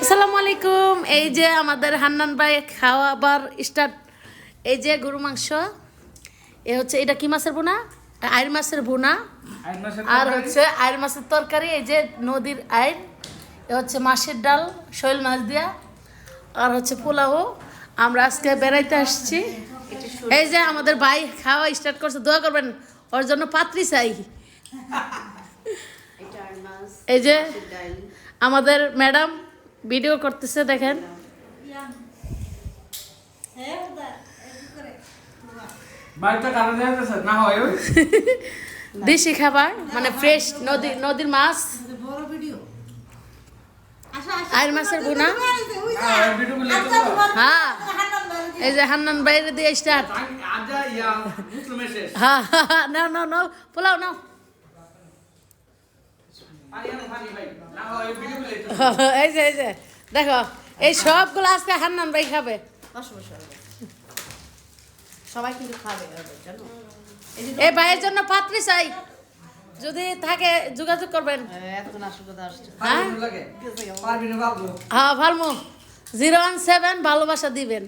আসসালামু আলাইকুম। এই যে আমাদের হান্নান ভাই খাওয়াবার স্টার্ট। এই যে গরু মাংস, এ হচ্ছে এটা কি মাছের ভুনা, আইর মাছের ভুনা, আর হচ্ছে আইর মাছের তরকারি। এই যে নদীর আইর, এ হচ্ছে মাছের ডাল শৈল মাছ দিয়া, আর হচ্ছে পোলাও। আমরা আজকে বেড়াইতে আসছি। এই যে আমাদের ভাই খাওয়া স্টার্ট করছে, দোয়া করবেন, ওর জন্য পাত্রী চাই। এই যে আমাদের ম্যাডাম ভিডিও করতেছে, দেখেন। দেশি খাবার মানে ফ্রেশ নদীর মাছ, আইর মাছের ভুনা। হ্যাঁ, এই যে হান্নান বাইরে দিয়ে স্টার্ট। হ্যাঁ, নাও নাও নাও, পোলাও নাও। এই যে দেখো, এই সবগুলো আজকে হান্নান ভাই খাবে। সবাই কিন্তু খাবে জানো। এই ভাইয়ের জন্য পাত্রী চাই, যদি থাকে যোগাযোগ করবেন। এতজন আসলে আসছে। হ্যাঁ হ্যাঁ, ভালো 017 ভালোবাসা দিবেন।